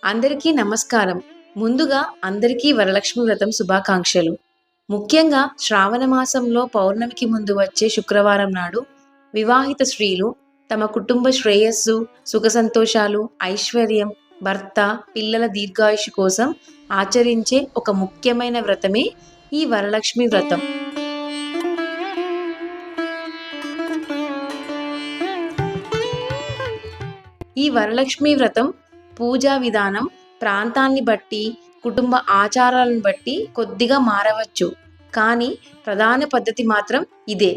అందరికీ నమస్కారం. ముందుగా అందరికీ వరలక్ష్మి వ్రతం శుభాకాంక్షలు. ముఖ్యంగా శ్రావణ మాసంలో పౌర్ణమికి ముందు వచ్చే శుక్రవారం నాడు వివాహిత స్త్రీలు తమ కుటుంబ శ్రేయస్సు, సుఖ సంతోషాలు, ఐశ్వర్యం, భర్త, పిల్లల దీర్ఘాయుషు కోసం ఆచరించే ఒక ముఖ్యమైన వ్రతమే ఈ వరలక్ష్మి వ్రతం. ఈ వరలక్ష్మి వ్రతం పూజా విధానం ప్రాంతాన్ని బట్టి, కుటుంబ ఆచారాలను బట్టి కొద్దిగా మారవచ్చు. కానీ ప్రధాన పద్ధతి మాత్రం ఇదే.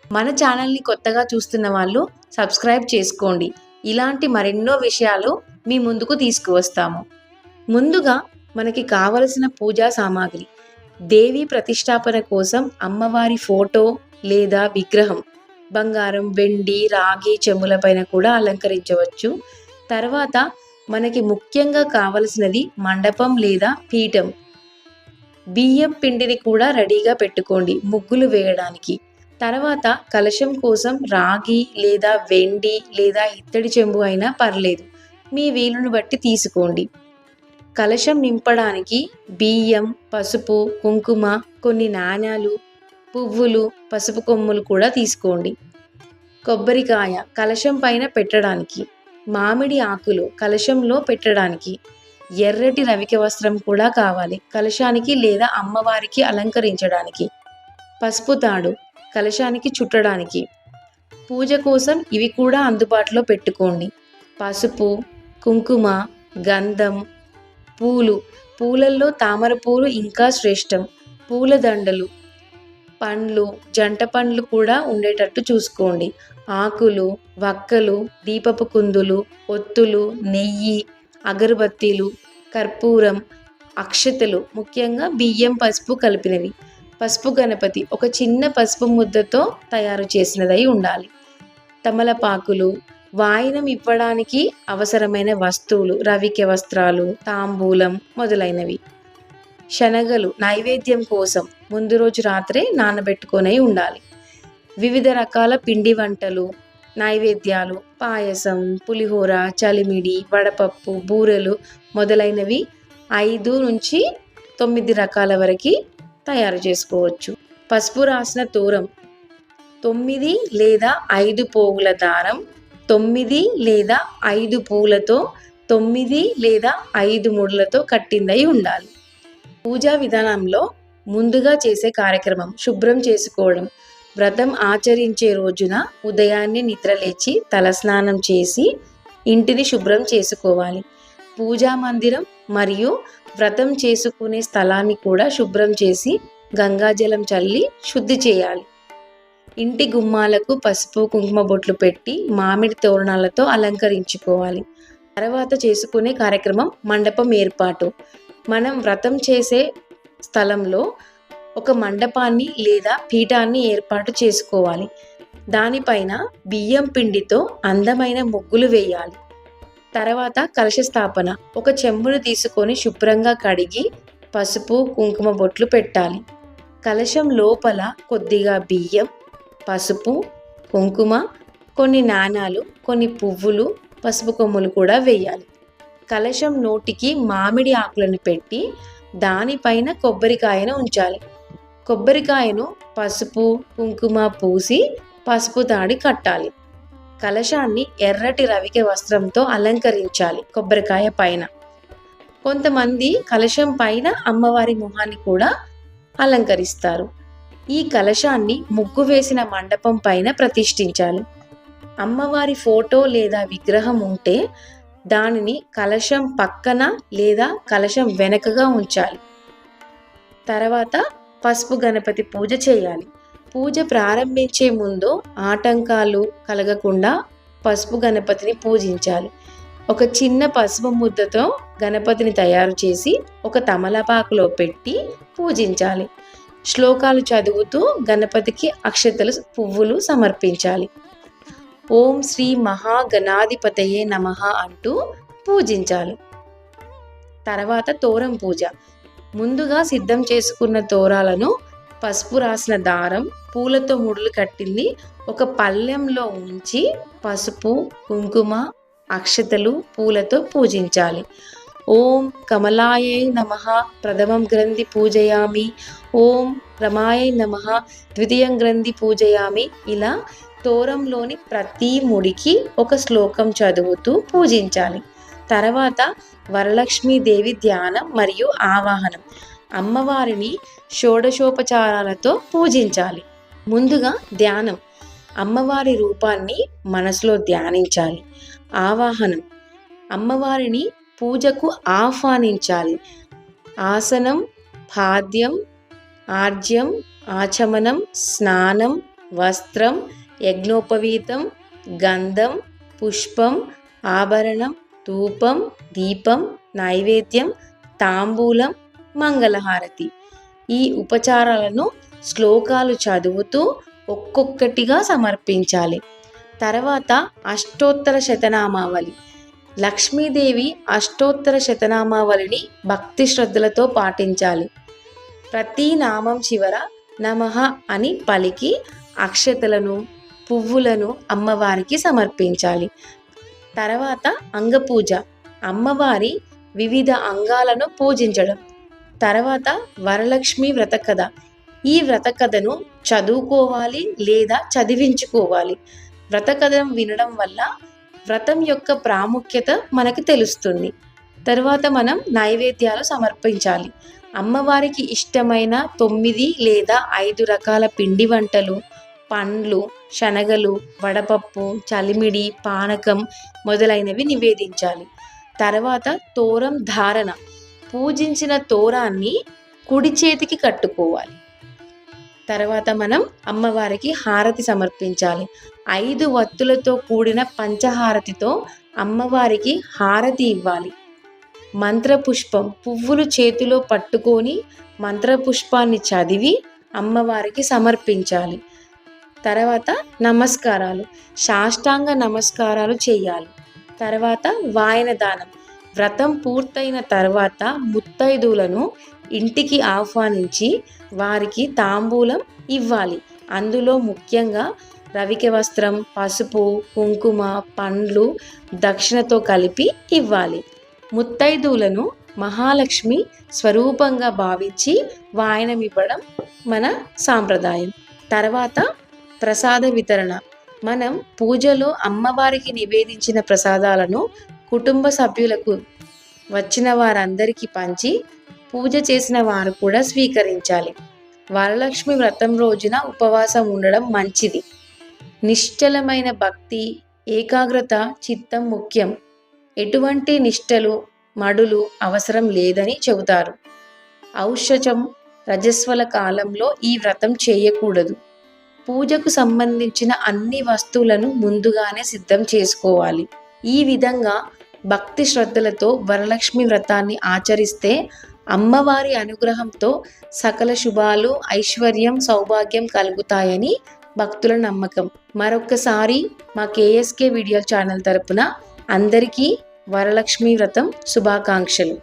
మన ఛానల్ని కొత్తగా చూస్తున్న వాళ్ళు సబ్స్క్రైబ్ చేసుకోండి. ఇలాంటి మరెన్నో విషయాలు మీ ముందుకు తీసుకువస్తాము. ముందుగా మనకి కావలసిన పూజా సామాగ్రి. దేవి ప్రతిష్టాపన కోసం అమ్మవారి ఫోటో లేదా విగ్రహం బంగారం, వెండి, రాగి చెంబులపైన కూడా అలంకరించవచ్చు. తర్వాత మనకి ముఖ్యంగా కావలసినది మండపం లేదా పీఠం. బియ్యం పిండిని కూడా రెడీగా పెట్టుకోండి ముగ్గులు వేయడానికి. తర్వాత కలశం కోసం రాగి లేదా వెండి లేదా ఇత్తడి చెంబు అయినా పర్లేదు, మీ వీలును బట్టి తీసుకోండి. కలశం నింపడానికి బియ్యం, పసుపు, కుంకుమ, కొన్ని నాణ్యాలు, పువ్వులు, పసుపు కొమ్ములు కూడా తీసుకోండి. కొబ్బరికాయ కలశం పైన పెట్టడానికి, మామిడి ఆకులు కలశంలో పెట్టడానికి, ఎర్రటి రవిక వస్త్రం కూడా కావాలి కలశానికి లేదా అమ్మవారికి అలంకరించడానికి, పసుపు తాడు కలశానికి చుట్టడానికి. పూజ కోసం ఇవి కూడా అందుబాటులో పెట్టుకోండి. పసుపు, కుంకుమ, గంధం, పూలు. పూలల్లో తామర పూలు ఇంకా శ్రేష్టం. పూలదండలు, పండ్లు, జంట పండ్లు కూడా ఉండేటట్టు చూసుకోండి. ఆకులు, వక్కలు, దీపపు కుందులు, ఒత్తులు, నెయ్యి, అగరబత్తీలు, కర్పూరం, అక్షతలు, ముఖ్యంగా బియ్యం, పసుపు కలిపినవి. పసుపు గణపతి ఒక చిన్న పసుపు ముద్దతో తయారు చేసినదై ఉండాలి. తమలపాకులు, వాయినం ఇవ్వడానికి అవసరమైన వస్తువులు, రవికె వస్త్రాలు, తాంబూలం మొదలైనవి. శనగలు నైవేద్యం కోసం ముందు రోజు రాత్రే నానబెట్టుకొని ఉండాలి. వివిధ రకాల పిండి వంటలు, నైవేద్యాలు, పాయసం, పులిహోర, చలిమిడి, వడపప్పు, బూరెలు మొదలైనవి 5 నుంచి 9 రకాల వరకు తయారు చేసుకోవచ్చు. పసుపు రాసిన తోరం 9 లేదా 5 పోగుల దారం, 9 లేదా 5 పూలతో, 9 లేదా 5 ముడులతో కట్టిందై ఉండాలి. పూజా విధానంలో ముందుగా చేసే కార్యక్రమం శుభ్రం చేసుకోవడం. వ్రతం ఆచరించే రోజున ఉదయాన్నే నిద్రలేచి తలస్నానం చేసి ఇంటిని శుభ్రం చేసుకోవాలి. పూజా మందిరం మరియు వ్రతం చేసుకునే స్థలాన్ని కూడా శుభ్రం చేసి గంగాజలం చల్లి శుద్ధి చేయాలి. ఇంటి గుమ్మాలకు పసుపు, కుంకుమ బొట్లు పెట్టి మామిడి తోరణాలతో అలంకరించుకోవాలి. తర్వాత చేసుకునే కార్యక్రమం మండపం ఏర్పాటు. మనం వ్రతం చేసే స్థలంలో ఒక మండపాన్ని లేదా పీఠాన్ని ఏర్పాటు చేసుకోవాలి. దానిపైన బియ్యం పిండితో అందమైన ముగ్గులు వేయాలి. తర్వాత కలశ స్థాపన. ఒక చెంబును తీసుకొని శుభ్రంగా కడిగి పసుపు, కుంకుమ బొట్లు పెట్టాలి. కలశం లోపల కొద్దిగా బియ్యం, పసుపు, కుంకుమ, కొన్ని నాణాలు, కొన్ని పువ్వులు, పసుపు కొమ్ములు కూడా వేయాలి. కలశం నోటికి మామిడి ఆకులను పెట్టి దానిపైన కొబ్బరికాయను ఉంచాలి. కొబ్బరికాయను పసుపు, కుంకుమ పూసి పసుపు తాడి కట్టాలి. కలశాన్ని ఎర్రటి రవికె వస్త్రంతో అలంకరించాలి. కొబ్బరికాయ పైన కొంతమంది కలశం పైన అమ్మవారి మొహాన్ని కూడా అలంకరిస్తారు. ఈ కలశాన్ని ముగ్గు వేసిన మండపం పైన ప్రతిష్ఠించాలి. అమ్మవారి ఫోటో లేదా విగ్రహం ఉంటే దానిని కలశం పక్కన లేదా కలశం వెనకగా ఉంచాలి. తర్వాత పసుపు గణపతి పూజ చేయాలి. పూజ ప్రారంభించే ముందు ఆటంకాలు కలగకుండా పసుపు గణపతిని పూజించాలి. ఒక చిన్న పసుపు ముద్దతో గణపతిని తయారు చేసి ఒక తమలపాకులో పెట్టి పూజించాలి. శ్లోకాలు చదువుతూ గణపతికి అక్షతలు, పువ్వులు సమర్పించాలి. ఓం శ్రీ మహాగణాధిపతయే నమః అంటూ పూజించాలి. తర్వాత తోరం పూజ. ముందుగా సిద్ధం చేసుకున్న తోరాలను పసుపు రాసిన దారం, పూలతో ముడులు కట్టింది ఒక పళ్ళెంలో ఉంచి పసుపు, కుంకుమ, అక్షతలు, పూలతో పూజించాలి. ఓం కమలాయై నమః ప్రథమం గ్రంథి పూజయామి, ఓం రమాయై నమః ద్వితీయం గ్రంథి పూజయామి. ఇలా తోరంలోని ప్రతి ముడికి ఒక శ్లోకం చదువుతూ పూజించాలి. తర్వాత వరలక్ష్మీదేవి ధ్యానం మరియు ఆవాహనం. అమ్మవారిని షోడశోపచారాలతో పూజించాలి. ముందుగా ధ్యానం. అమ్మవారి రూపాన్ని మనసులో ధ్యానించాలి. ఆవాహనం. అమ్మవారిని పూజకు ఆహ్వానించాలి. ఆసనం, పాద్యం, ఆర్జ్యం, ఆచమనం, స్నానం, వస్త్రం, యజ్ఞోపవీతం, గంధం, పుష్పం, ఆభరణం, ధూపం, దీపం, నైవేద్యం, తాంబూలం, మంగళహారతి. ఈ ఉపచారాలను శ్లోకాలు చదువుతూ ఒక్కొక్కటిగా సమర్పించాలి. తర్వాత అష్టోత్తర శతనామావళి. లక్ష్మీదేవి అష్టోత్తర శతనామావళిని భక్తి శ్రద్ధలతో పాటించాలి. ప్రతి నామం చివర నమః అని పలికి అక్షతలను, పువ్వులను అమ్మవారికి సమర్పించాలి. తర్వాత అంగపూజ. అమ్మవారి వివిధ అంగాలను పూజించడం. తర్వాత వరలక్ష్మి వ్రత కథ. ఈ వ్రత కథను చదువుకోవాలి లేదా చదివించుకోవాలి. వ్రత కథను వినడం వల్ల వ్రతం యొక్క ప్రాముఖ్యత మనకు తెలుస్తుంది. తర్వాత మనం నైవేద్యాలు సమర్పించాలి. అమ్మవారికి ఇష్టమైన 9 లేదా 5 రకాల పిండి వంటలు, పండ్లు, శనగలు, వడపప్పు, చలిమిడి, పానకం మొదలైనవి నివేదించాలి. తర్వాత తోరం ధారణ. పూజించిన తోరాన్ని కుడి చేతికి కట్టుకోవాలి. తర్వాత మనం అమ్మవారికి హారతి సమర్పించాలి. 5 వత్తులతో కూడిన పంచహారతితో అమ్మవారికి హారతి ఇవ్వాలి. మంత్రపుష్పం. పువ్వులు చేతిలో పట్టుకొని మంత్రపుష్పాన్ని చదివి అమ్మవారికి సమర్పించాలి. తర్వాత నమస్కారాలు. సాష్టాంగ నమస్కారాలు చేయాలి. తర్వాత వాయనదానం. వ్రతం పూర్తయిన తర్వాత ముత్తైదువులను ఇంటికి ఆహ్వానించి వారికి తాంబూలం ఇవ్వాలి. అందులో ముఖ్యంగా రవిక వస్త్రం, పసుపు, కుంకుమ, పండ్లు దక్షిణతో కలిపి ఇవ్వాలి. ముత్తైదువులను మహాలక్ష్మి స్వరూపంగా భావించి వాయనమివ్వడం మన సాంప్రదాయం. తర్వాత ప్రసాద వితరణ. మనం పూజలో అమ్మవారికి నివేదించిన ప్రసాదాలను కుటుంబ సభ్యులకు, వచ్చిన వారందరికీ పంచి పూజ చేసిన వారు కూడా స్వీకరించాలి. వరలక్ష్మి వ్రతం రోజున ఉపవాసం ఉండడం మంచిది. నిశ్చలమైన భక్తి, ఏకాగ్రత చిత్తం ముఖ్యం. ఎటువంటి నిష్టలు, మడులు అవసరం లేదని చెబుతారు. ఔషధం, రజస్వల కాలంలో ఈ వ్రతం చేయకూడదు. పూజకు సంబంధించిన అన్ని వస్తువులను ముందుగానే సిద్ధం చేసుకోవాలి. ఈ విధంగా భక్తి శ్రద్ధలతో వరలక్ష్మి వ్రతాన్ని ఆచరిస్తే అమ్మవారి అనుగ్రహంతో సకల శుభాలు, ఐశ్వర్యం, సౌభాగ్యం కలుగుతాయని భక్తుల నమ్మకం. మరొక్కసారి మా KSK వీడియో ఛానల్ తరపున అందరికీ వరలక్ష్మి వ్రతం శుభాకాంక్షలు.